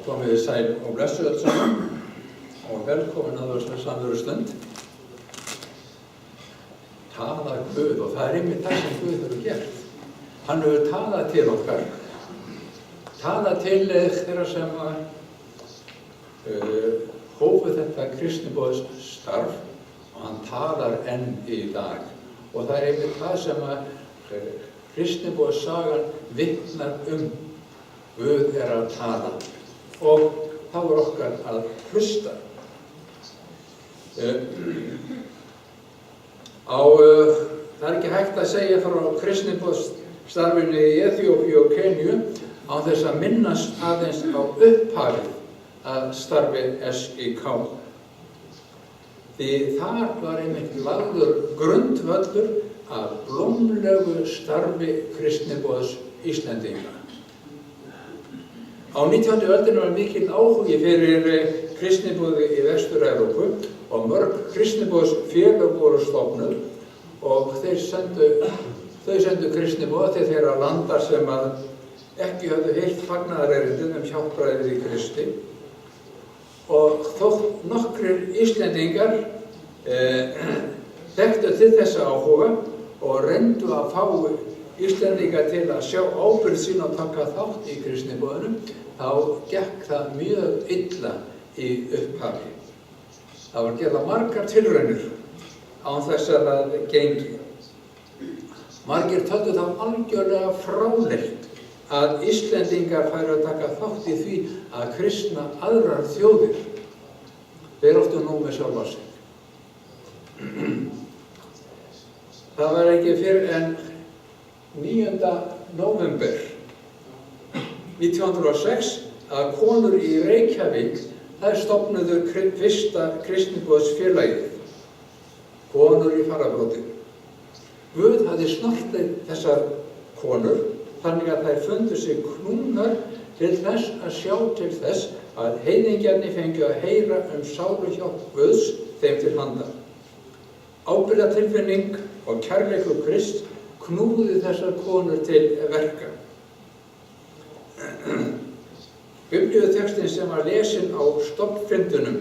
Komið þið sæl og blessuð öll saman og velkomin að þessari samverustund. Tala Guð, og það einmitt það sem Guð hefur gert. Hann hefur talað til okkar, talað til þeirra sem hófu þetta kristniboðsstarf og hann talar enn í dag. Og það einmitt það sem kristniboðssagan vitnar Guð að tala. Og þá okkar að hlusta. Það ekki hægt að segja frá kristniboðsstarfinu í Eþíópíu og Keníu án þess að minnast aðeins á upphafið að starfi SÍK. Því þar var einmitt lagður grundvöllur að blómlegu starfi kristniboðs Íslendinga. Á 19. öldinni var mikil áhugi fyrir kristniboði í Vestur-Evrópu og mörg kristniboðsfélög voru stofnuð og þau sendu kristniboða til þeirra landa sem ekki höfðu heyrt fagnaðarerindið hjálpræðið í Kristi. Og þótt nokkrir Íslendingar þekktu til þessa áhuga og reyndu að fá Íslendinga til að sjá ábyrgð sín og taka þátt í kristniboðunum, þá gekk það mjög illa í upphafi. Það var gerðar margar tilraunir án þess að það gengi. Margir töldu það algjörlega fráleitt að Íslendingar færu að taka þátt í því að kristna aðrar þjóðir. Þeir áttu nú með sjálfa sig. Það var ekki fyrr en 9. nóvember 1906 að konur í Reykjavík þær stofnuðu fyrsta kristniboðsfélagið, konur í fararbroddi. Guð hafði snortið þessar konur þannig að þær fundu sig knúnar til þess að sjá til þess að heiðingjarnir fengju að heyra sáluhjálp Guðs þeim til handa. Ábyrgðartilfinning og kærleikur Krists knúði þessar konur til verka. Biblíutextinn sem var lesinn á stofnfundunum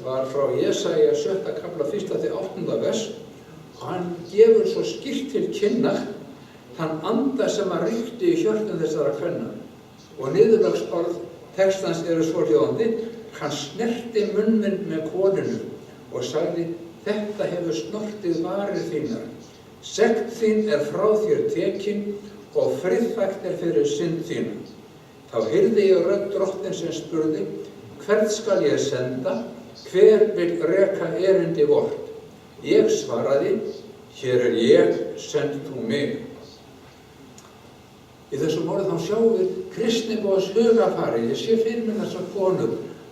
var frá Jesaja 7. kafla 1-8. vers og hann gefur svo skýrt til kynna þann anda sem ríkti í hjörtum þessara kvenna. Og niðurlagsorð textans eru svohljóðandi: hann snerti munn minn með konunu og sagði: þetta hefur snortið varir þínar. Sekt þín frá þér tekin og friðfægt fyrir synd þína. Þá heyrði ég rödd drottins sem spurði: hvern skal ég senda? Hver vill reka erindi vort? Ég svaraði: hér ég, send þú mig. Í þessum orðum þá sjáum við kristniboðs hugarfarið. Ég sé fyrir mér þessar konur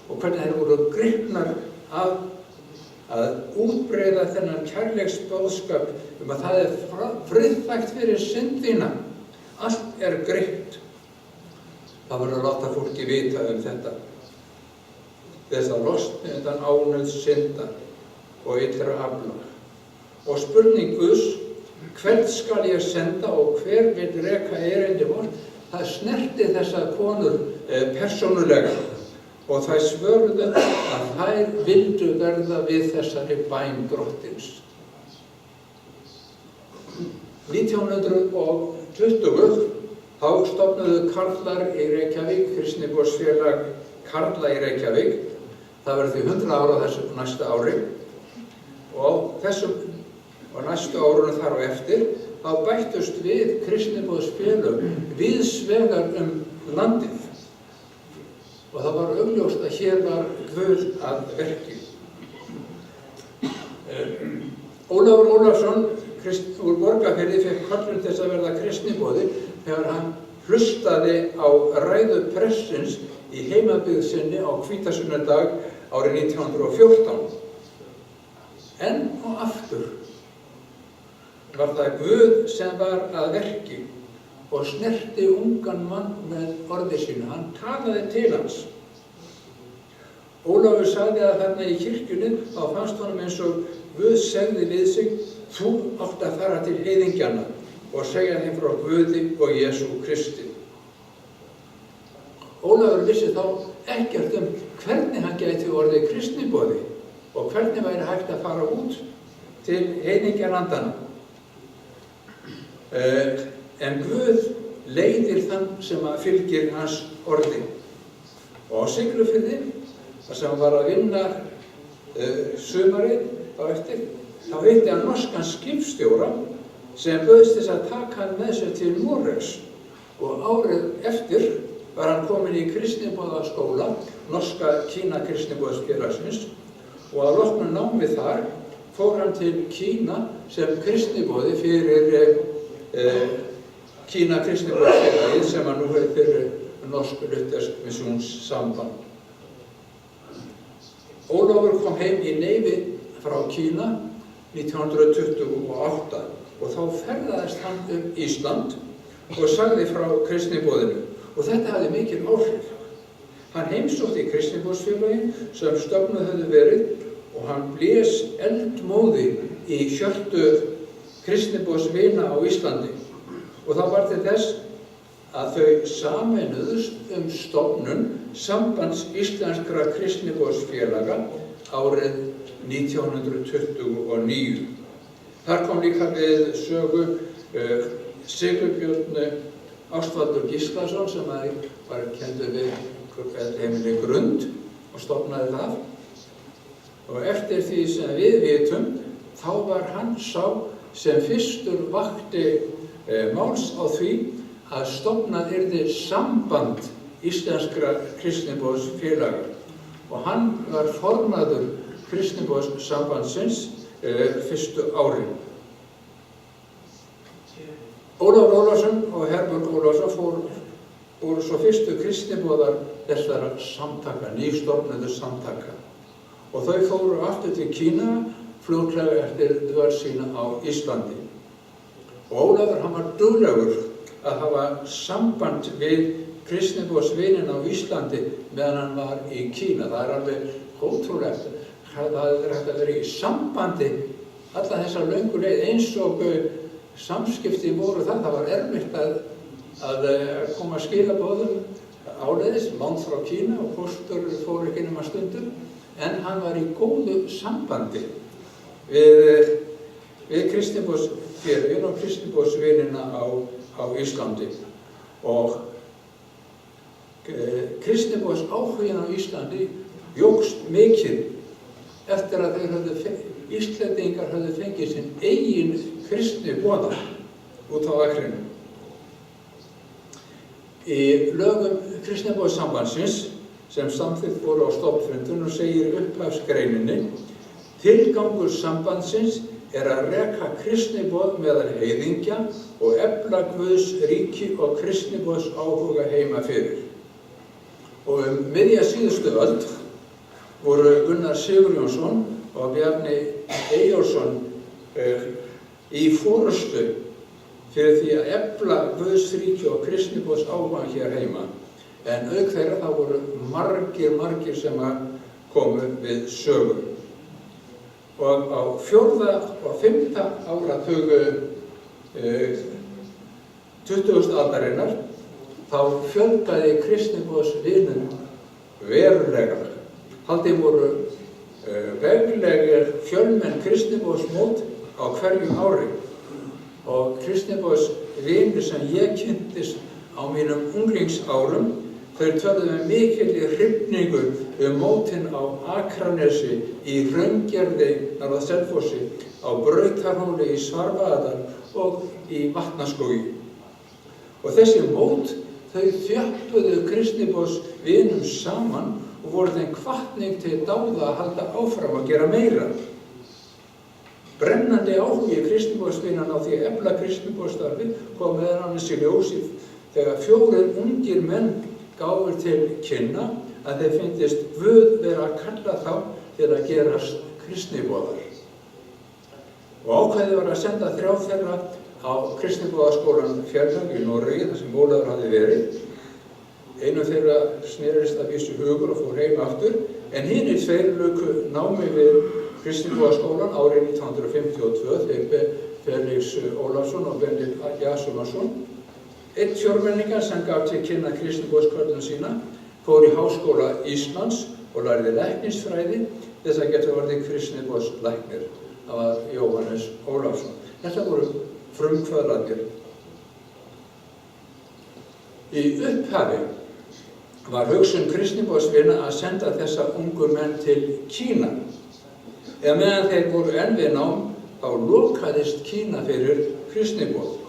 og hvernig þær voru gripnar af að útbreiða þennan kærleiksboðskap að það friðfægt fyrir synd þína. Allt greitt. Það verður að láta fólki vita þetta. Þess að losna undan ánauð syndar og illra afla. Og spurning Guðs: hvern skal ég senda og hver vill reka erindi vort? Það snerti þessar konur persónulega. Og þær svöruðu að þær vildu verða við þessari bæn drottins. 1920 þá stofnuðu karlar í Reykjavík, kristniboðsfélag karla í Reykjavík. Það verður því 100 ára þessu næsta ári. Og næstu árunum þar á eftir þá bættust við kristniboðsfélög víðsvegar landið. Og það var augljóst að hér var Guð að verki. Ólafur Ólafsson úr Borgarfirði fékk köllun til að verða kristniboði þegar hann hlustaði á ræðu prestsins í heimabyggð sinni á hvítasunnudag árið 1914. Enn og aftur var það Guð sem var að verki og snerti ungan mann með orði sínu. Hann talaði til hans. Ólafur sagði að þarna í kirkjunni þá fannst honum eins og Guð segði við sig: þú átt að fara til heiðingjanna og segja þeim frá Guði og Jesú Kristi. Ólafur vissi þá ekkert hvernig hann gæti orðið kristniboði og hvernig væri hægt að fara út til heiðingjalandanna. En Guð leiðir þann sem að fylgir hans orði. Og á Siglufirði, þar sem hann var að vinna sumarið á eftir, þá hitti hann norskan skipstjóra sem bauðst þess að taka hann með sér til Noregs. Og árið eftir var hann kominn í kristniboðaskóla, norska Kína kristniboðsfélagsins, og að loknu námi þar fór hann til Kína sem kristniboði fyrir Kína kristniboðsfélagið sem hann nú heitir Norsk Luthersk Missionssamband. Ólafur kom heim í neyfi frá Kína 1928 og þá ferðaðist hann Ísland og sagði frá kristniboðinu. Og þetta hafði mikil áhrif. Hann heimsótti kristniboðsfélagin sem stofnuð höfðu verið og hann blés eldmóði í hjörtu kristniboðsvina á Íslandi. Og það var til þess að þau sameinuðust stofnun Sambands íslenskra kristniboðsfélaga árið 1929. Þar kom líka við sögu Sigurbjörn Ástvaldur Gíslason sem var kenndur við heimili Grund og stofnaði það. Og eftir því sem við vitum, þá var hann sá sem fyrstur vakti máls á því að stofnað yrði Samband íslenskra kristniboðsfélaga. Og hann var formaður kristniboðssambandsins fyrstu árin. Ólafur Ólafsson og Herborg Ólafsson voru svo fyrstu kristniboðar þessara samtaka, nýstofnuðu samtaka. Og þau fóru aftur til Kína fljótlega eftir dvöl sína á Íslandi. Og Ólafur, hann var duglegur að hafa samband við kristniboðsvinin á Íslandi meðan hann var í Kína. Það alveg ótrúlegt. Það hefði hægt að vera í sambandi alla þessa löngu leið eins og samskipti voru það. Það var erfitt að koma skilaboðum áleiðis, langt frá Kína og póstur fór ekki nema stundum, en hann var í góðu sambandi við kristniboðsfélögin og kristniboðsvinina á Íslandi. Og kristniboðsáhuginn á Íslandi jókst mikið eftir að Íslendingar höfðu fengið sinn eigin kristniboða út á Akrinu. Í lögum kristniboðssambandsins sem samþykkt voru á stofnfundunum segir í upphafsgreininni: tilgangur sambandsins er að reka kristniboð meðal heiðingja og efla Guðs ríki og kristniboðsáhuga heima fyrir. Og miðja síðustu öld voru Gunnar Sigurjónsson og Bjarni Eyjólfsson í forystu fyrir því að efla Guðs ríki og kristniboðsáhuga hér heima. En auk þeirra þá voru margir sem komu við sögu. Og á 4. og 5. áratug 20. aldarinnar þá fjölgaði kristniboðsvinum verulega. Haldin voru veglegir fjölmenn kristniboðsmót á hverjum ári. Og kristniboðsvinir sem ég kynntist á mínum unglingsárum, þau töluðu með mikilli hrifningu mótin á Akranesi, í Hraungerði á Selfossi, á Brautarhóli í Svarfaðardal og í Vatnaskógi. Og þessi mót, þau þjöppuðu kristniboðsvinum saman og voru þeim hvatning til dáða að halda áfram að gera meira. Brennandi áhugi kristniboðsvinanna á því að efla kristniboðsstarfið kom meðal annars í ljós þegar 4 ungir menn gáfu til kynna að þeir fyndist Guð vera að kalla þá til að gerast kristniboðar. Og ákveðið var að senda 3 þeirra á kristniboðaskólann Fjarðarhöfn í Noregi, þar sem Ólafur hafði verið. Einu þeirra snerist að vísu hugur og fór heim aftur, en hinir 2 luku námi við kristniboðaskólann árið 1952, þeir Felix Ólafsson og Benedikt Jasonarson. Einn fjórmenninga sem gaf til kynna kristniboðskörlun sína fór í Háskóla Íslands og lærði læknisfræði þess að geta orðið kristniboðslæknir. Það var Jóhannes Ólafsson. Þetta voru frumkvöðlarnir. Í upphafi var hugsun kristniboðsvina að senda þessa ungu menn til Kína. Eða meðan þeir voru enn við nám, þá lokaðist Kína fyrir kristniboð.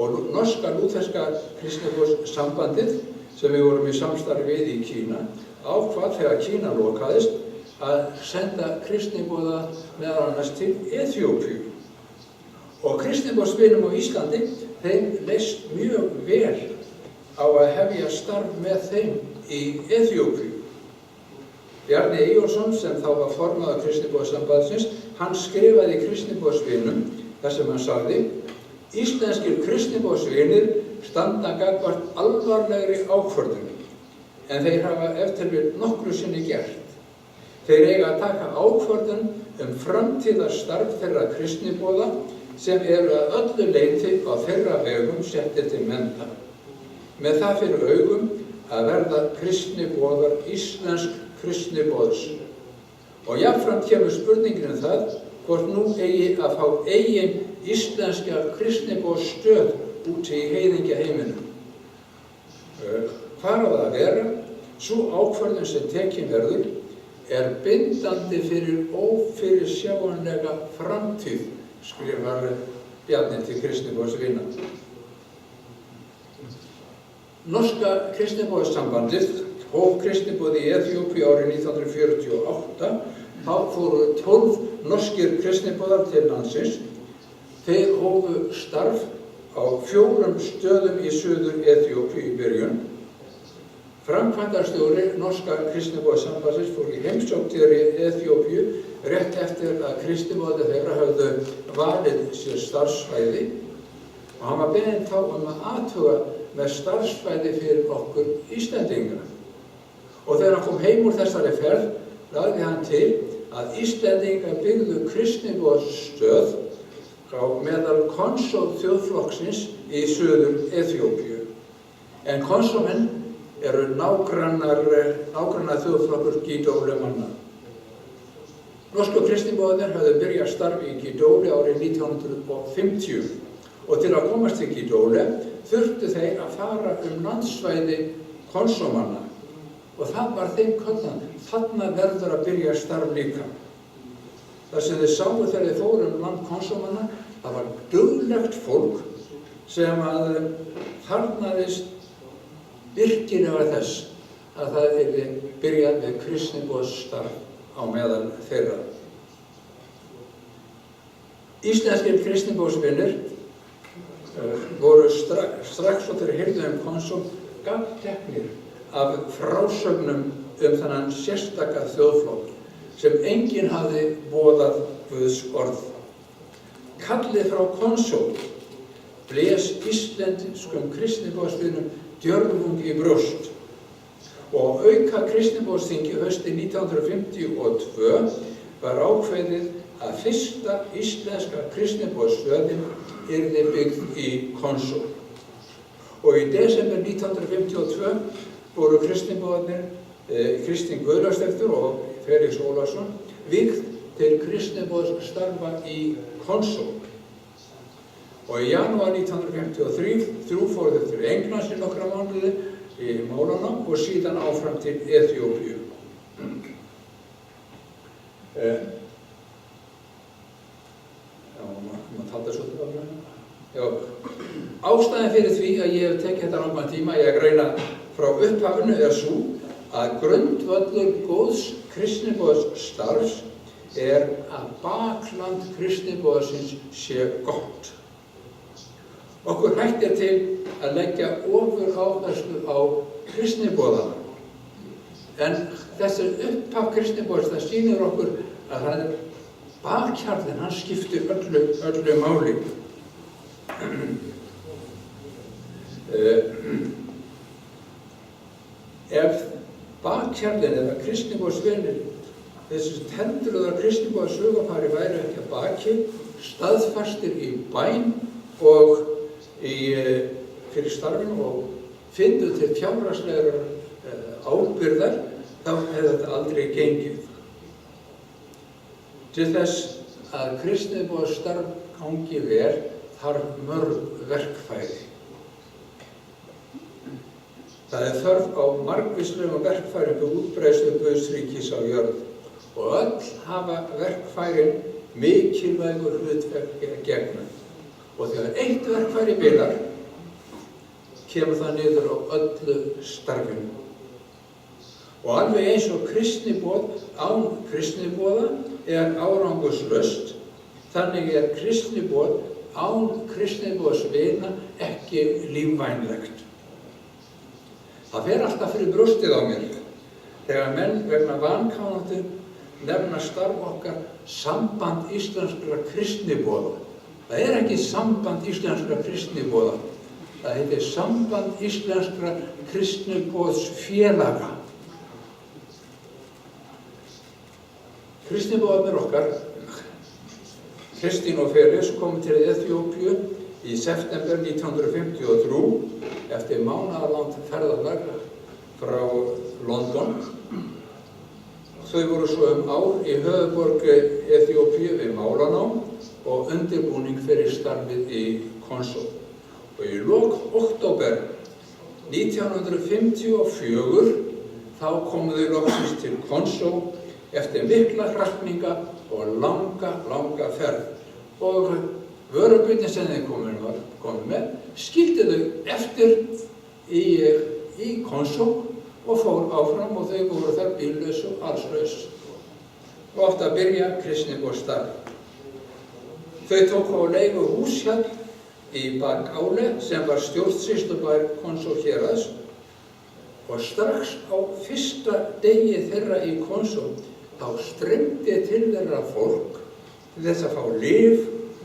Og norska lútherska kristniboðssambandið, sem við vorum í samstarfi við í Kína, ákvað þegar Kína lokaðist að senda kristniboða meðal annars til Eþíópíu. Og kristniboðsvinum á Íslandi, þeim leist mjög vel á að hefja starf með þeim í Eþíópíu. Bjarni Eyjólfsson, sem þá var formaður kristniboðssambandsins, hann skrifaði í kristniboðsvinum þar sem hann sagði: íslenskir kristniboðsvinir standa gagnvart alvarlegri ákvörðun, en þeir hafa ef til vill nokkru sinni gert. Þeir eiga að taka ákvörðun framtíðarstarf þeirra kristniboða sem eru að öllu leyti á þeirra vegum settir til mennta. Með það fyrir augum að verða kristniboðar íslensk kristniboðs. Og jafnframt kemur spurningin það hvort nú eigi að fá eigin íslenska kristniboðsstöð úti í heiðingjaheiminum. Hvar á það að vera? Sú ákvörðun sem tekin verður bindandi fyrir ófyrirsjáanlega framtíð, skrifar Bjarni til kristniboðsvina. Norska kristniboðssambandið hóf kristniboð í Eþíópíu árið 1948. Þá fóru 12 norskir kristniboðar til landsins. Þeir hófu starf á 4 stöðum í suður Eþíópíu í byrjun. Framkvæmdastjóri norska kristniboðssambandsins fór í heimsókn til Eþíópíu rétt eftir að kristniboðar þeirra höfðu valið sér starfssvæði og hann var beðinn þá að athuga með starfssvæði fyrir okkur Íslendinga. Og þegar hann kom heim úr þessari ferð, lagði hann til að Íslendinga byggðu kristniboðsstöð á meðal konsól þjóðflokksins í suður Eþíópíu. En konsólmenn eru nágranna þjóðflokkur Gídóli-manna. Norsku kristniboðarnir höfðu byrjað starfi í Gídóli árið 1950 og til að komast til Gídóli þurftu þeir að fara landsvæði konsómanna og það var þeim kallað, þarna verður að byrja starf líka. Það sem þeir sáu þegar þeir fóru land konsómanna, það var duglegt fólk sem að þarnaðist virkilega þess að það yrði byrjað með kristniboðsstarf á meðal þeirra. Íslenskir kristniboðsvinir voru strax og þeir heyrðu konsól gagnteknir af frásögnum þennan sérstaka þjóðflokk sem enginn hafði boðað Guðs orð. Kallið frá konsól blés íslenskum kristniboðsvinum djörfung í brjóst og auka kristniboðsþingi haustið 1952 var ákveðið að fyrsta íslenska kristniboðsstöðin yrði byggð í Konsól. Og í desember 1952 voru kristniboðarnir Kristín Guðlaugsdóttir og Felix Ólafsson vígð til kristniboðsstarfa í Konsól. Og í janúar 1953 fóru þeir til Englands í nokkra mánuði í málanám og síðan áfram til Eþíópíu. Ástæðan fyrir því að ég hef tekið þetta langan tíma í að greina frá upphafinu sú að grundvöllur góðs kristniboðsstarfs að bakland kristniboðsins sé gott. Okkur hættir til að leggja ofuráherslu á kristniboðana. En þessi upphaf kristniboðs, það sýnir okkur að það bakhjarlinn, hann skiptir öllu máli. Ef bakhjarlinn eða kristniboðsvinir, þessi tendruðar kristniboðssögufari væri ekki að baki, staðfastir í bæn og í fyrir starfinu og fyndu til fjárhagslegar ábyrgðar, þá hefði þetta aldrei gengið. Til þess að kristniboðsstarf gangi vel þarf mörg verkfæri. Það þörf á margvíslegum verkfærum við útbreiðslu Guðs ríkis á jörð og öll hafa verkfærin mikilvægur hlutverk að gegna. Og þegar eitt verkfæri bilar, kemur það niður á öllu starfinu. Og alveg eins og kristniboð án kristniboða árangurslaust, þannig kristniboð án kristniboðsvina ekki lífvænlegt. Það fer alltaf fyrir brjóstið á mér þegar menn vegna vankánandi nefna starf okkar samband íslenskra kristniboða. Það ekki samband íslenskra kristniboða, það heitir samband íslenskra kristniboðsfélaga. Kristniboðarnir okkar, Kristín og Felix, komu til Eþíópíu í september 1953 eftir mánaðarlangt ferðalag frá London. Þau voru svo ár í höfuðborg Eþíópíu við málanám og undirbúning fyrir starfið í Konsó. Og í lok október 1954 þá komu þau loksins til Konsó eftir mikla hrakninga og langa ferð. Og vörubíllinn sem þeir komu með skildi þau eftir í Konsó og fór áfram og þau voru þar bíllaus og allslaus. Og átti að byrja kristniboðsstarf. Þau tóku á leigu húshjall í Bakále sem var stjórnsýslubær Konsó héraðs og strax á fyrsta degi þeirra í Konsó þá streymdi til þeirra fólk til þess að fá lyf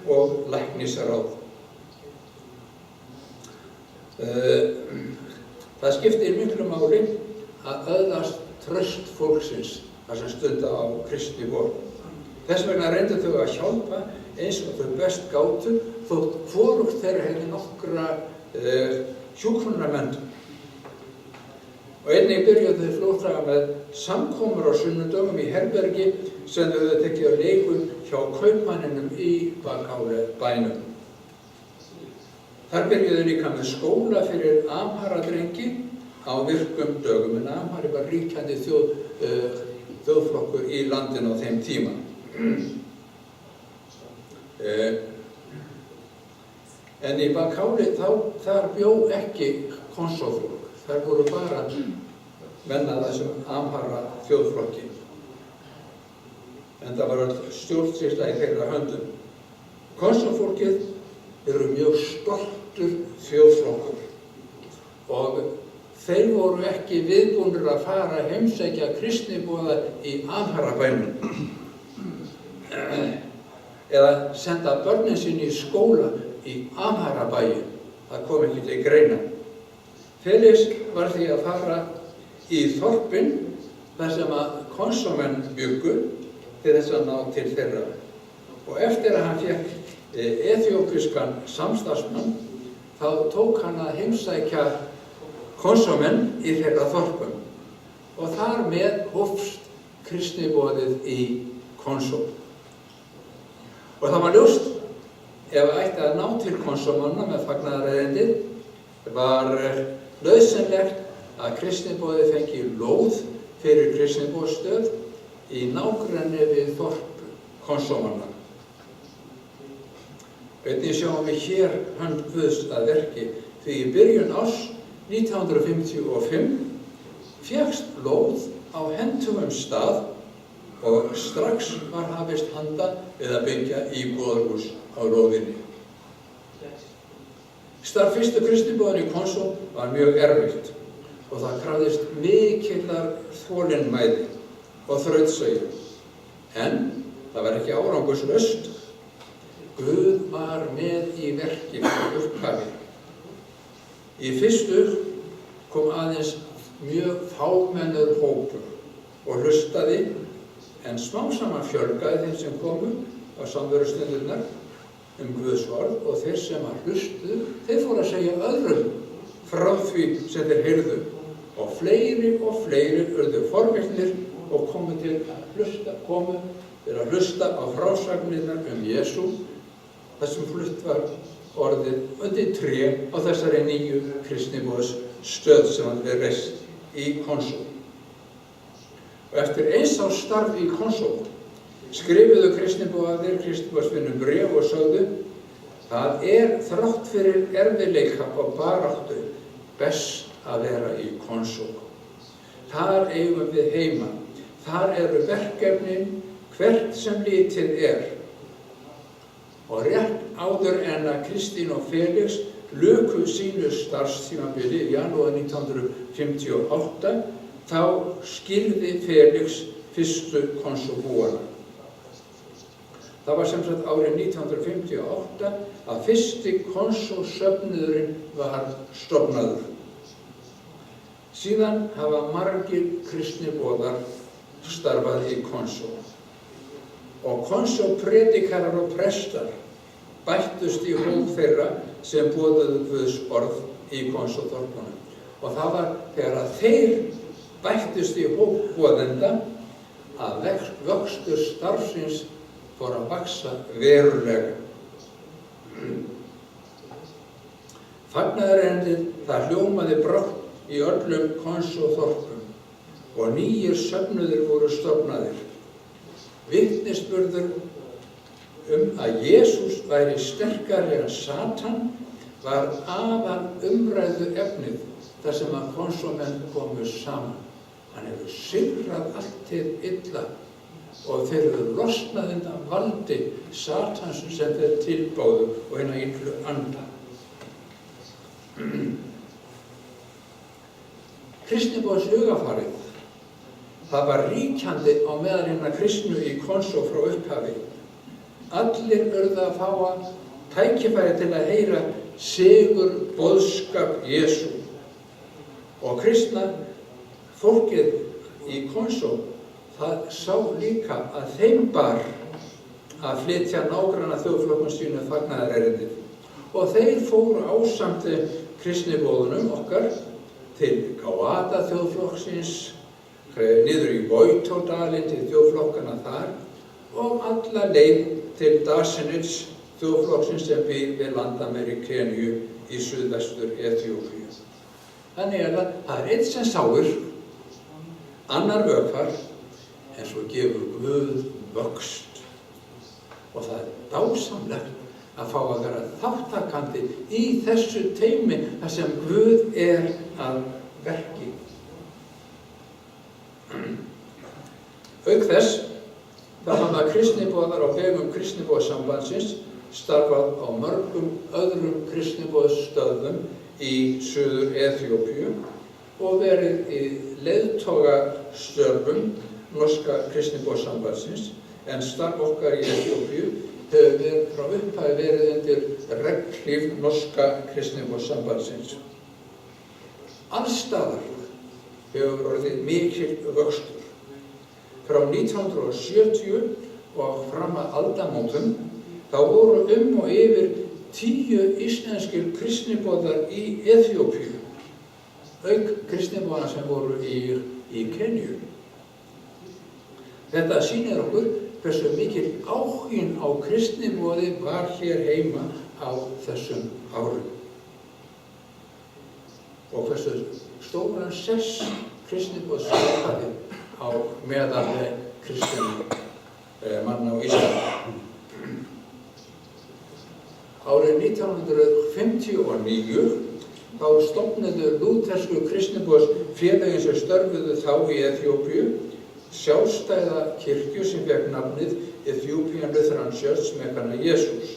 og læknisráð. Það skiptir miklu máli að öðlast traust fólksins þar sem stunda á kristniboð. Þess vegna reyndu þau að hjálpa eins og þau best gátu þótt hvorugt þeirra hefði nokkra hjúkrunarmenntun. Og einnig byrjuðu þau fljótlega með samkomur á sunnudögum í herbergi sem þau höfðu tekið á leigu hjá kaupmanninum í Bakále bænum. Þar byrjuðu líka með skóla fyrir Amhara-drengi á virkum dögum, en Amhari var ríkjandi þjóðflokkur í landinu á þeim tíma. En í Bakále þar bjó ekki konsófólk. Þær voru bara menn af þessum Amhara þjóðflokki. En það var stjórnsýsla í þeirra höndum. Konsófólkið eru mjög stoltur þjóðflokkur og þeir voru ekki viðbúnir að fara að heimsækja kristniboða í Amhara-bænum eða senda börnin sín í skóla í Amhara-bæinn. Það kom ekki til greina. Felix var því að fara í þorpin þar sem að konsómenn bjuggu til þess að ná til þeirra. Og eftir að hann fékk eþíópískan samstarfsmann þá tók hann að heimsækja konsómenn í þeirra þorpum. Og þar með hófst kristniboðið í Konsó. Og það var ljóst ef ætti að ná til konsómanna með fagnaðarerindið var nauðsynlegt að kristniboðið fengi lóð fyrir kristniboðsstöð í nágrenni við þorp konsómanna. Einnig sjáum við hér hönd Guðs að verki því í byrjun árs 1955 fékkst lóð á hentugum stað og strax var hafist handa við að byggja íbúðarhús á lóðinni. Starf fyrstu kristniboðan í Konsó var mjög erfitt og það krafðist mikillar þolinmæði og þrautseigju. En það var ekki árangurslaust. Guð var með í verki frá upphafi. Í fyrstu kom aðeins mjög fámennur hópur og hlustaði, en smám saman fjölgaði þeim sem komu á samverustundirnar Guðs orð og þeir sem hlustuðu, þeir fóru að segja öðrum frá því sem þeir heyrðu og fleiri urðu forvitnir og komu til að hlusta á frásagnirnar Jesú þar sem flutt var orðið undir tré á þessari nýju kristniboðsstöð sem hafði reist í Konsó. Og eftir eins árs starf í Konsó skrifuðu kristniboðsvinur bréf og sögðu: það þrátt fyrir erfiðleika og baráttu best að vera í Konsó. Þar eigum við heima. Þar eru verkefnin hvert sem litið Og rétt áður en að Kristín og Felix luku sínu starfstímabili í janúar 1958, þá skildi Felix fyrstu Konsóbúana. Það var sem sagt árið 1958 að fyrsti Konsósöfnuðurinn var stofnaður. Síðan hafa margir kristniboðar starfað í Konsó. Og Konsópredikarar og prestar bættust í hóp þeirra sem boðuðu Guðs orð í Konsóþorpunum. Og það var þegar að þeir bættust í hóp boðenda að vöxtur starfsins fór að vaxa verulega. Fagnaðarerindið það hljómaði brátt í öllum Konsóþorpum og nýir söfnuðir voru stofnaðir. Vitnisburður að Jesús væri sterkari en Satan var afar umræðu efnið þar sem að Konsómenn komu saman. Hann hefur sigrað allt hið illa og þeir eru losnað undan valdi Satans sem þeir tilbáðu og hina illu anda. Kristniboðs hugafarið það var ríkjandi á meðal hinna kristnu í Konsó frá upphafi. Allir urðu að fá tækifæri til að heyra sigur boðskap Jesú. Og kristna fólkið í Konsó, það sá líka að þeim bar að flytja nágranna þjóðflokkum sínu fagnaðarerindið. Og þeir fóru ásamt kristniboðunum okkar til Gáata þjóðflokksins, niður í Vojtódalinn til þjóðflokkana þar og alla leið til Dasenits þjóðflokksins sem býr við landamæri Keníu í suðvestur Eþíópíu. Þannig það einn sem sáir, annar ökvar, en svo gefur Guð vöxt. Og það dásamlegt að fá að vera þáttakandi í þessu teymi þar sem Guð að verki. Auk þess, það hafa kristniboðar á vegum kristniboðssambandsins starfað á mörgum öðrum kristniboðsstöðvum í suður Eþíópíu og verið í leiðtogastörfum norska kristniboðssambandsins, en starf okkar í Eþíópíu hefur frá upphafi verið undir regnhlíf norska kristniboðssambandsins. Alls staðar hefur orðið mikill vöxtur. Frá 1970 og fram að aldamótum þá voru og yfir 10 íslenskir kristniboðar í Eþíópíu, auk kristniboðana sem voru í Keníu. Þetta sýnir okkur hversu mikill áhuginn á kristniboði var hér heima á þessum árum. Og hversu stóran sess kristniboð skapaði á meðal kristinna manna á Íslandi. Árið 1959 þá stofnuðu lúthersku kristniboðsfélögin sem störfuðu þá í Eþíópíu sjálfstæða kirkju sem fékk nafnið Ethiopian Lutheran Church Mekana Jesus.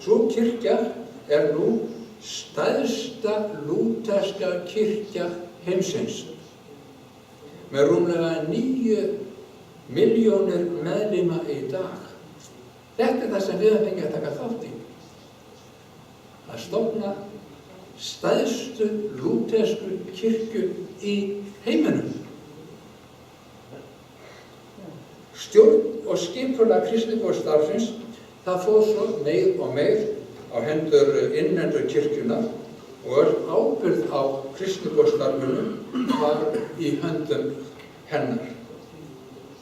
Sú kirkja nú stærsta lúterska kirkja heimsins með rúmlega 9 milljónir meðlima í dag. Þetta það sem við höfum fengið að taka þátt í. Að stofna stærstu lútersku kirkju í heiminum. Stjórn og skipulag kristniboðsstarfsins það fór svo meir og meir á hendur innlendu kirkjunnar og öll ábyrgð á kristniboðsstarfinu var í höndum hennar.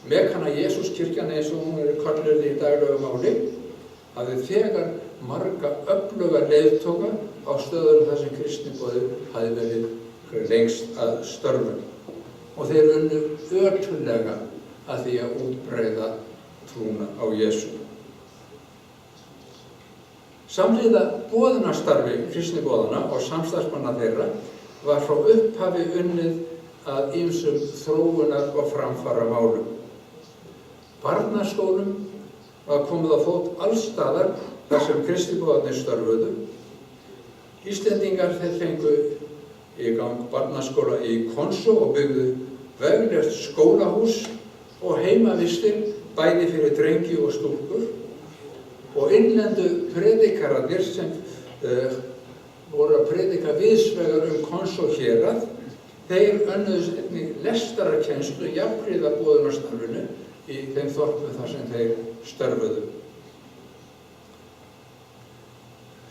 Mekana Jesúskirkjan, eins og hún er kölluð í daglegu máli, hafði þegar marga öfluga leiðtoga á stöðum þar sem kristniboðið hafði verið lengst að störfum. Og þeir unnu ötullega að því að útbreiða trúna á Jesú. Samhliða boðunarstarfi kristniboðana og samstarfsmanna þeirra var frá upphafi unnið að ýmsum þróunar- og framfaramálum. Barnaskólum var komið á fót allsstaðar þar sem kristniboðarnir störfuðu. Íslendingar þeir fengu í gang barnaskóla í Konsó og byggðu veglegt skólahús og heimavistir bæði fyrir drengi og stúlkur, og innlendu predikararnir sem voru að predika víðsvegar Konsó hérað, þeir önnuðust einnig lestararkennslu jafnhliða boðunarstarfinu í þeim þorpum þar sem þeir störfuðu.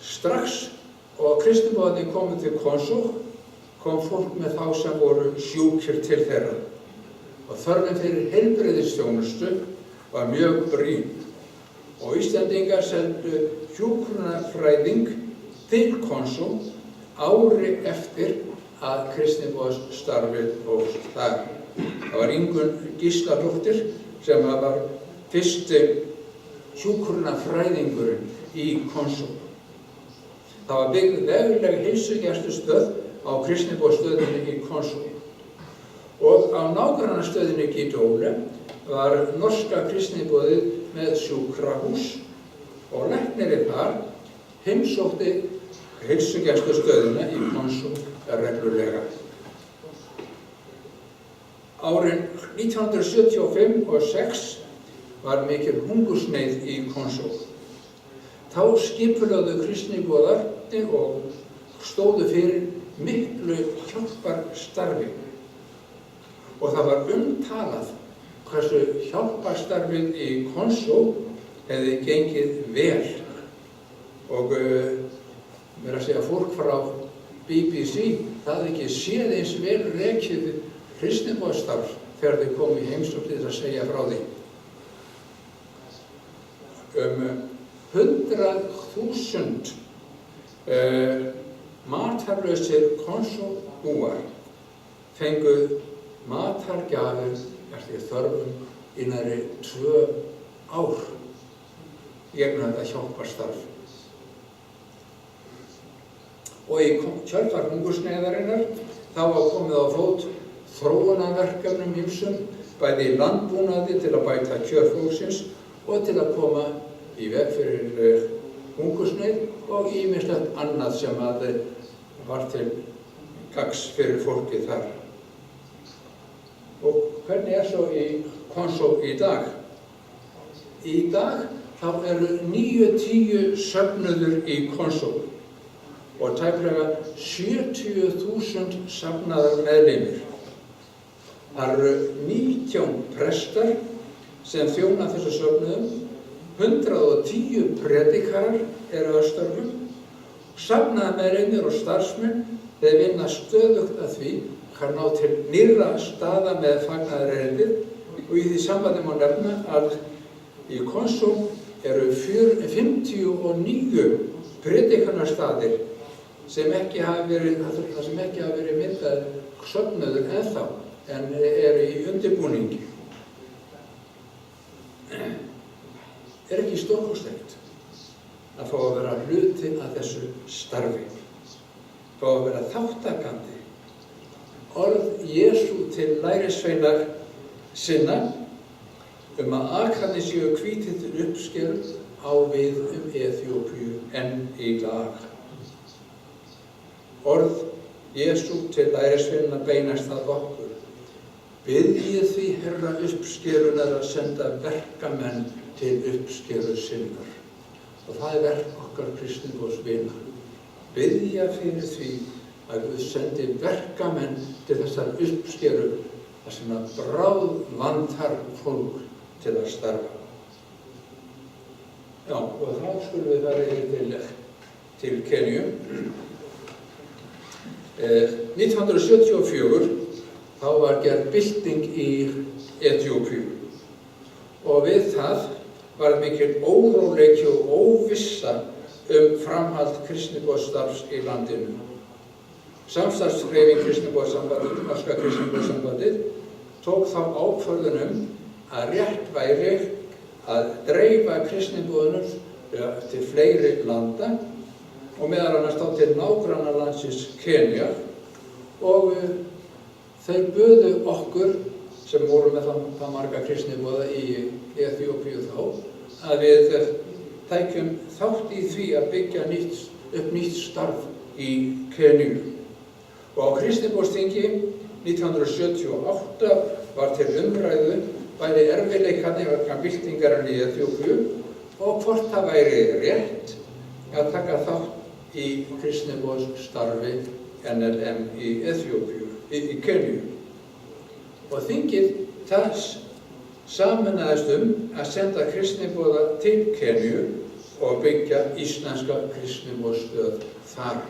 Strax og kristniboðarnir komu til Konsó kom fólk með þá sem voru sjúkir til þeirra og þörfin fyrir heilbrigðisþjónustu var mjög brýn, og Íslendingar sendu hjúkrunarfræðing til Konsó ári eftir að kristniboðsstarfið hófst þar. Það var Ingunn Gísladóttir sem var fyrsti hjúkrunarfræðingurinn í Konsó. Það var byggð vegleg heilsugæslustöð á kristniboðsstöðinni í Konsó, og á nágrannastöðinni Gítóle var norska kristniboðið með sjúkrahús, og læknirinn þar heimsótti heilsugæslustöðina í Konsó reglulega. Árin 1975 og 6 var mikil hungursneyð í Konsó. Þá skipulögðu kristniboðarnir og stóðu fyrir miklu hjálparstarfi, og það var umtalað hversu hjálparstarfið í Konsó hefði gengið vel, og mér að segja fólk frá BBC það hefði ekki séð eins vel rekið kristniboðsstarf þegar þeir komu í heimsókn til þess að segja frá því. 100.000 matarlausir Konsóbúar fengu matargjafir eftir þörfum í nærri 2 ár gegnum þetta hjálparstarf. Og í kjölfar hungursneyðarinnar þá var komið á fót þróunarverkefnum ýmsum, bæði í landbúnaði til að bæta kjör fólksins og til að koma í veg fyrir hungursneyð og ýmislegt annað sem var til gagns fyrir fólkið þar. Og hvernig er svo í Konsó í dag? Í dag þá eru 90 söfnuður í Konsó og tæplega 70.000 safnaðar meðlimir. Það eru 19 prestar sem þjóna þessu söfnuðum, 110 predikarar eru að störfum, safnaðar meðlimir og starfsmenn þeir vinna stöðugt að því að ná til nýrra staða með fagnaðarerindið, og í því sambandi má nefna að í Konsó eru 59 predikunarstaðir sem ekki hafa verið myndað söfnuður ennþá, en eru í undirbúningi. Er ekki stórkostlegt að fá að vera hluti af þessu starfi, fá að vera þáttakandi? Orð Jesú til lærisveinar sinna að akrarnir séu hvítir til uppskeru á við Eþíópíu enn í dag. Orð Jesú til lærisveinanna beinast að okkur. Biðjið því Herra uppskerunar að senda verkamenn til uppskeru sinnar. Og það verk okkar kristniboðsvina. Biðja fyrir því að Guð sendi verkamenn til þessar uppskeru þar sem að bráð vantar fólk til að starfa. Já, og þá skulum við fara til Kenju. 1974 þá var gerð bylting í Eþíópíu og við það var mikil óróleiki og óvissa framhald kristniboðsstarfs í landinu. Samstarfshreyfing Kristniboðssambandið, norska Kristniboðssambandið, tók þá ákvörðun að rétt væri að dreifa kristniboðunum til fleiri landa og meðal annars þá til nágrannalandsins Kenía og þeir buðu okkur sem voru með það marga kristniboða í Eþíópíu þá að við tækjum þátt í því að byggja upp nýtt starf í Keníu. Og á kristniboðsþingi 1978 var til umræðu bæði erfiðleikarnir vegna byltingarinnar í Eþíópíu og hvort það væri rétt að taka þátt í kristniboðsstarfi NLM í Eþíópíu, í Keníu. Og þingið það sameinaðist að senda kristniboða til Keníu og byggja íslenska kristniboðsstöð þar.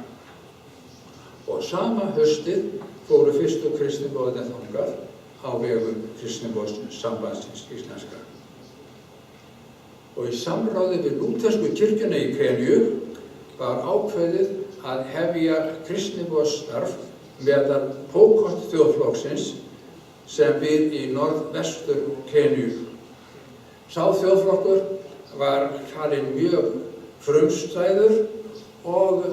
Og sama haustið fóru fyrstu kristniboðarnir þangað á vegum Kristniboðssambandsins íslenska. Og í samráði við lúthersku kirkjuna í Keníu var ákveðið að hefja kristniboðsstarf meðal Pokot þjóðflokksins sem býr í norðvestur Keníu. Sá þjóðflokkur var talinn mjög frumstæður og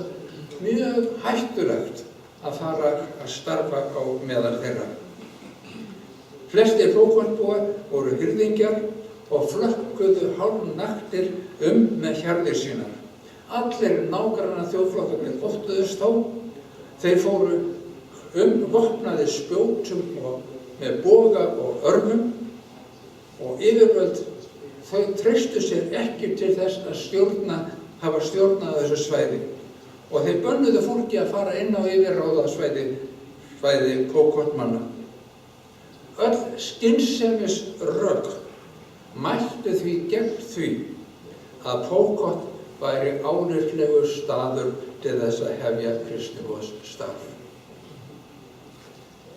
mjög hættulegt að fara að starfa á meðal þeirra. Flestir Pokotbúar voru hirðingjar og flökkuðu hálfnaktir með hjarðir sínar. Allir nágranna þjóðflokkarnir óttuðust þá. Þeir fóru vopnaðir spjótum og með boga og örmum og yfirvöld þau treystu sér ekki til þess að hafa stjórnað þessu svæði og þeir bönnuðu fólki að fara inn á yfirráðasvæði Pokotmanna. Öll skynsemisrök mæltu því gegn því að Pokot væri álitlegur staður til þess að hefja kristniboðsstarf.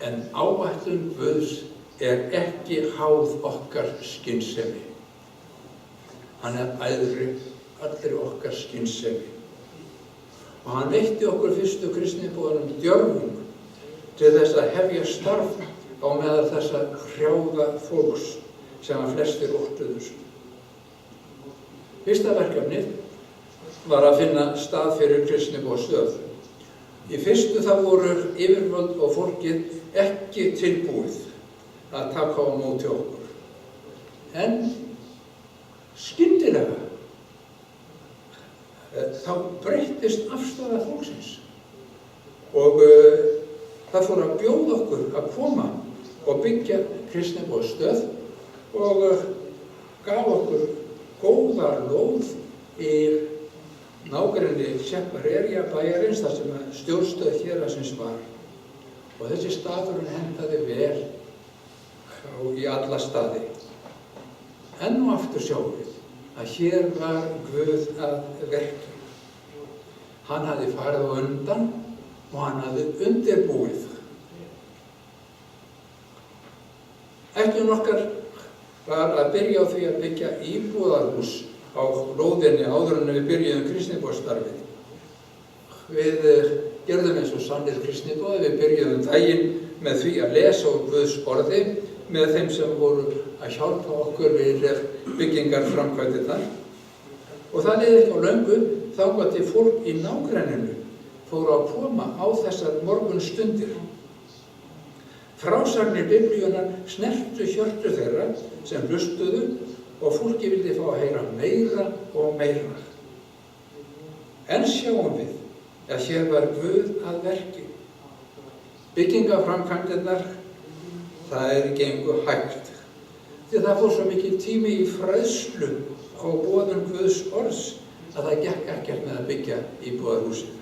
En áætlun Guðs ekki háð okkar skynsemi. Hann æðri allri okkar skynsemi. Og hann veitti okkur fyrstu kristniboðunum djörfung til þess að hefja starf á meðal þessa hrjáða fólks sem að flestir óttuðust. Fyrsta verkefnið var að finna stað fyrir kristniboðsstöð. Í fyrstu það voru yfirvöld og fólkið ekki tilbúið að taka á móti okkur. En skyndilega þá breyttist afstaða fólksins og það fór að bjóða okkur að koma og byggja kristniboðsstöð og gaf okkur góða lóð í nágrenni Tjeparería bæjarins þar sem stjórnstöð héraðsins var. Og þessi staðurinn hentaði vel í alla staði. Enn og aftur sjáum við að hér var Guð að verki. Hann hafði farið á undan og hann hafði undirbúið. Ætlun okkar var að byrja á því að byggja íbúðarhús á lóðinni áður en við byrjuðum kristniboðsstarfið. Við gerðum eins og sannir kristniboðar, við byrjuðum daginn með því að lesa úr Guðs orði með þeim sem voru að hjálpa okkur við byggingarframkvæmdirnar. Og það leið ekki á löngu þangað til fólk í nágrenninu fóru að koma á þessar morgunstundir. Frásagnir Biblíunnar snertu hjörtu þeirra sem hlustuðu og fólki vildi fá að heyra meira og meira. En sjáum við að hér var Guð að verki. Byggingaframkvæmdirnar, það gengu hægt. Því það fór svo mikil tími í fræðslu á boðun Guðs orðs að það gekk ekkert með að byggja íbúðarhúsið.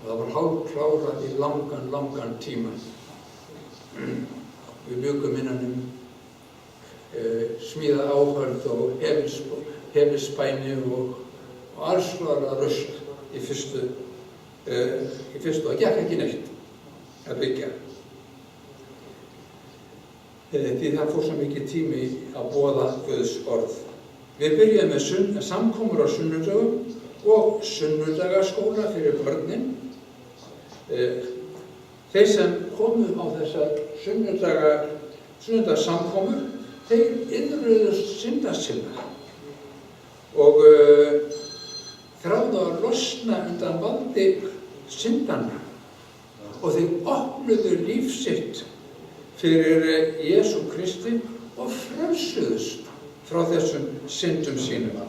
Og það var hálfklárað í langan tíma. Við bjuggum innan smíða áhöld og hefilsbæni og alls konar rusl í fyrstu í fyrstu, það gekk ekki neitt að byggja. Því það fór svo mikið tími að boða Guðs orð. Við byrjuðum með samkomur á sunnudögum og sunnudagaskóla fyrir börnin. Þeir sem komu á þessar sunnudagssamkomur, þeir iðruðust synda sinna og þráðu að losna undan valdi syndanna og þeir opnuðu líf sitt fyrir Jesú Kristi og frelsuðust frá þessum syndum sínum.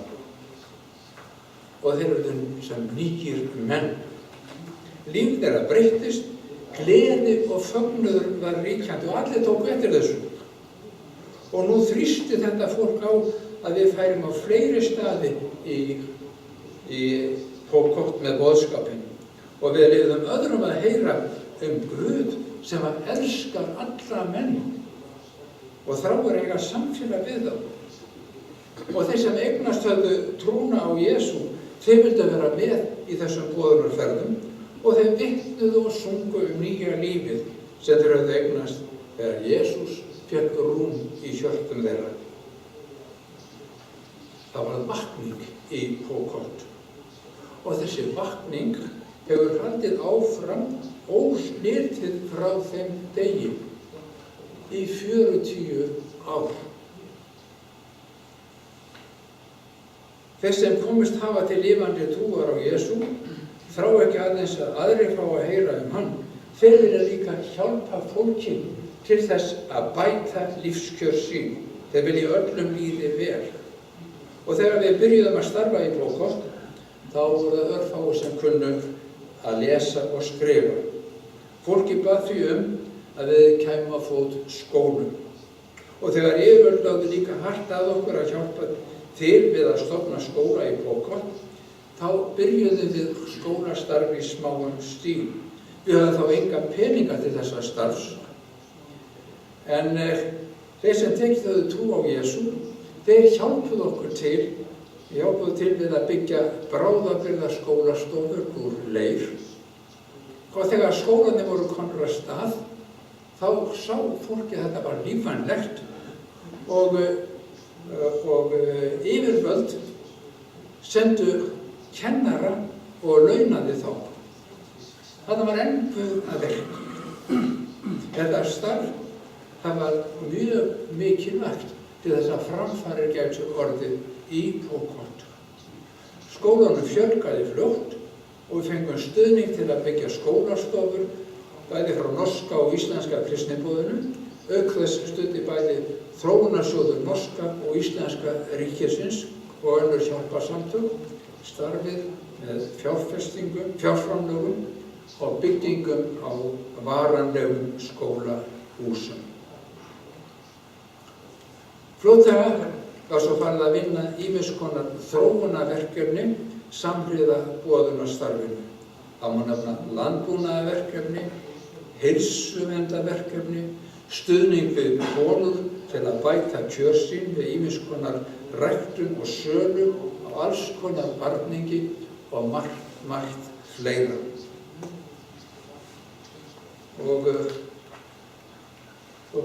Og þeir eru sem nýir menn. Líf þeirra breyttist, gleði og fögnuður var ríkjandi og allir tóku eftir þessu. Og nú þrýsti þetta fólk á að við færum á fleiri staði í Pókott með boðskapinn og við leyfðum öðrum að heyra Guð sem að elskar alla menn og þráir eiga samfélag við þá. Og þeir sem eignast höfðu trúna á Jesú, þeir vildu vera með í þessum boðunarferðum og þeir vitnuðu og sungu nýja lífið sem þeir höfðu eignast þegar Jesús fékk rúm í hjörtum þeirra. Það var vakning í Pókott og þessi vakning hefur haldið áfram óslitið frá þeim degi í 40 ár. Þeir sem komist hafa til lifandi trúar á Jesú þrá ekki aðeins að aðrir fá að heyra hann, þeir vilja líka hjálpa fólki til þess að bæta lífskjör sín. Þeir vilja öllum líði vel. Og þegar við byrjuðum að starfa í Pókott, þá voru það örfáir sem kunnu að lesa og skrifa. Fólki bað því að við kæmum á fót skólum. Og þegar yfirvöld lögðu líka hart að okkur að hjálpa til við að stofna skóla í Pókott, þá byrjuðum við skólastarf í smáum stíl. Við höfðum þá enga peninga til þessa starfs. En þeir sem tekið höfðu trú á Jesú, þeir hjálpuðu okkur til við að byggja bráðabirgðaskólastofur úr leir. Og þegar skólarnir voru komnir af stað, þá sá fólki að þetta var lífvænlegt og yfirvöld sendu kennara og launaði þá. Þarna var enn Guð að verka. Þetta starf, það var mjög mikilvægt til þess að framfarir gætu orðið í Pókott. Skólanum fjölgaði fljótt og við fengum stuðning til að byggja skólastofur, bæði frá norska og íslenska kristniboðinu, auk þess studdi bæði Þróunarsjóður norska og íslenska ríkisins og önnur hjálparsamtök starfið með fjárframlögum og byggingum á varanlegum skólahúsum. Fljótlega var svo farið að vinna ýmiss konar þróunarverkefni samhliða boðunarstarfinu. Það má nefna landbúnaðarverkefni, heilsuverndarverkefni, stuðning við konur til að bæta kjör sín við ýmiss konar ræktun og sölu á alls konar varningi og margt fleira. Og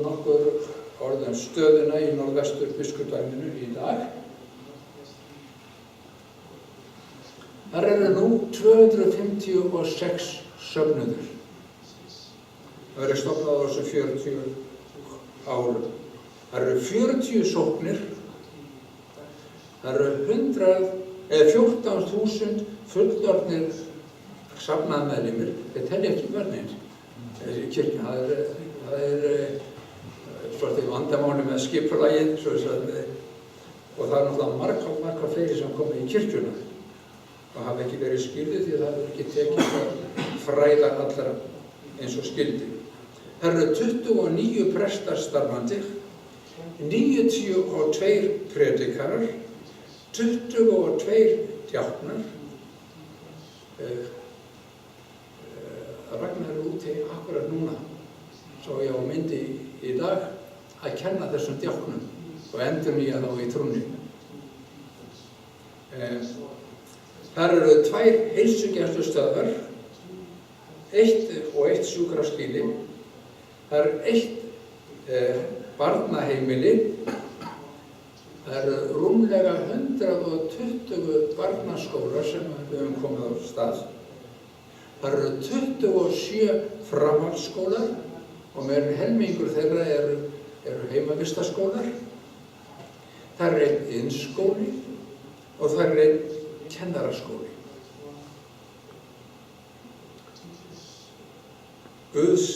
nokkur orð stöðuna í Norðvesturbiskupdæminu í dag. Þar eru nú 256 söfnuður. Það verður stofnað á þessu 40 árum. Það eru 40 sóknir. Það eru 14.000 fullorðnir safnaðarmeðlimir. Þeir telja ekki börnin í kirkjunni. Það er svolítið vandamáli með skipulagið og það er náttúrulega marga fleiri sem komið í kirkjuna og hafa ekki verið skildir því það hefur ekki tekið að fræða allra eins og skildi. Það eru 29 prestar starfandi, 92 predikarar, 22 djáknar. Ragnar er úti akkurat núna, svo ég á myndi í dag, að kenna þessum djáknum og endurnýja þá í trúnni. Þar eru 2 heilsugæslustöðvar eitt sjúkraskýli, það eitt barnaheimili, það rúmlega 120 barnaskólar sem við höfum komið á stað. Það 27 framhaldsskólar og meira en helmingur þeirra eru heimavistaskólar. Það einn iðnskóli og það einn kennaraskóli. Guðs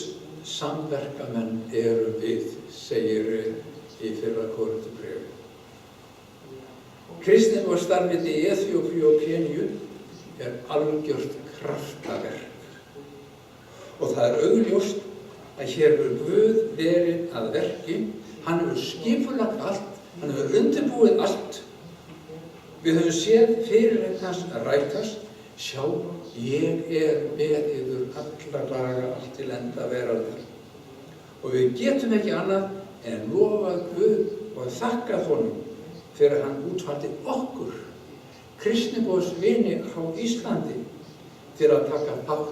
samverkamenn eru við, segir í fyrra Korinthubréfi. Kristniboðsstarfið í Eþíópíu og Keníu algjört kraftaverk. Og það augljóst að hér hefur Guð verið að verki, hann hefur skipulagt allt, hann hefur undirbúið allt. Við höfum séð fyrirheit hans rætast, sjá, ég með yður alla daga allt til enda veraldar. Og við getum ekki annað en lofað Guð og þakkað honum fyrir hann útvaldi okkur, kristniboðsvini á Íslandi, til að taka þátt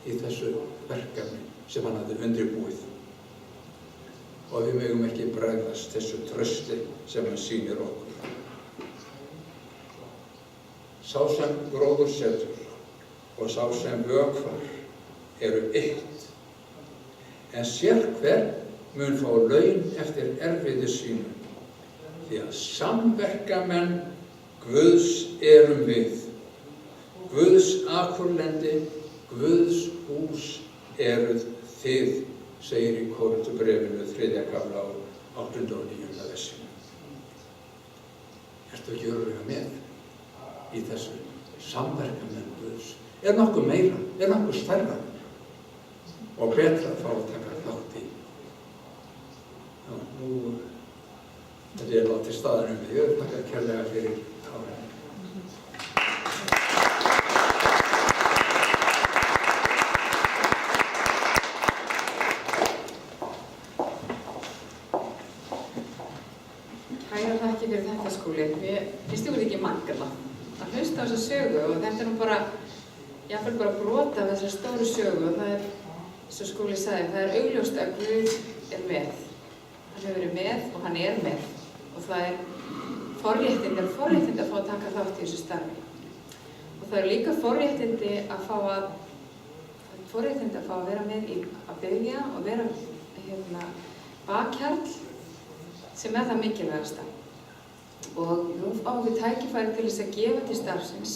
í þessu verkefni sem hann hafði undirbúið. Og við megum ekki bregðast þessu trausti sem hann sýnir okkur. Sá sem gróður setur og sá sem vökvar eru eitt, en sérhver mun fá laun eftir erfiði sínu, því að samverkamenn Guðs erum við. Guðs akurlendi, Guðs hús eruð þið, segir í Korinthubréfinu 3. kafla á 8. og 9. versinu. Ertu ekki örugglega með í þessu samverkamenn Guðs? Nokkuð meira, nokkuð stærra og betra að fá að taka þátt í. Já, nú þetta látið staðanum við. Ég þakka kærlega fyrir áræðinu. Kærar þakkir fyrir þetta, Skúli. Mér finnst ykkur ekki magnað að hlusta á þessa sögu og þetta nú bara, jafnvel bara brot af þessari stóru sögu og það eins og Skúli sagði, það augljóst að Guð með. Hann hefur verið með og hann með. Og það forréttindi að fá að taka þátt í þessu starfi. Og það líka forréttindi að fá að vera með að biðja og vera bakhjarl sem það mikilvægasta. Og nú fáum við tækifæri til þess að gefa til starfsins.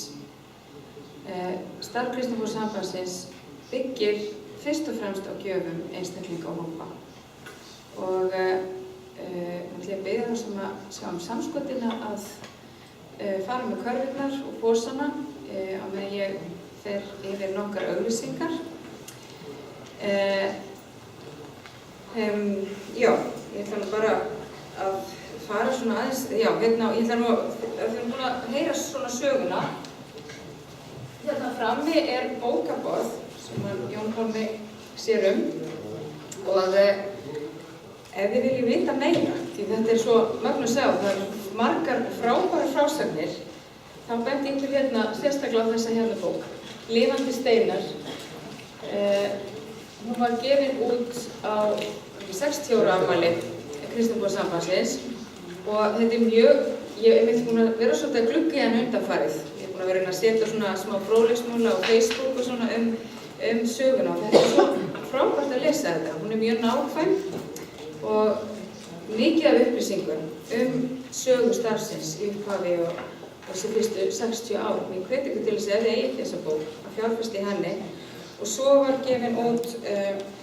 Starf Kristniboðssambandsins byggir fyrst og fremst á gjöfum einstaklinga og hópa. Og ætla ég að biðja þá sem að sjá samskotina að fara með körfurnar og pósana á meðan ég fer yfir nokkrar auglýsingar. Já, ég ætla nú bara að fara svona aðeins, já, ég ætla nú að við erum búin að heyra svona söguna. Hérna frammi bókaborð sem Jón Pálmi sér og ef þið viljið vita meira, því þetta svo mögnuð saga, það margar frábærar frásagnir, þá benti ykkur hérna sérstaklega á þessa hérna bók, Lifandi steinar. Hún var gefin út á 60 ára afmæli Kristniboðssambandsins og þetta mjög, ég myndi búin að vera svolítið að glugga í hann undanfarið. Ég búin að vera að setja svona smá fróðleiksmúla á Facebook og svona söguna og þetta svo frábært að lesa þetta. Hún mjög nákvæm og mikið af upplýsingum sögu starfsins í upphafi og þessi fyrstu 60 ár. Ég hvet ykkur til þess að þið eigið þessa bók að fjárfesta í henni. Og svo var gefin út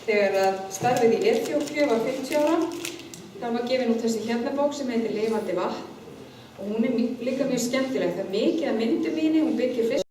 þegar að starfið í Eþíópíu var 50 ára. Það var gefin út þessi hérna bók sem heitir Lifandi vatn og hún líka mjög skemmtileg. Það mikið af myndum í henni, hún byggir fyrst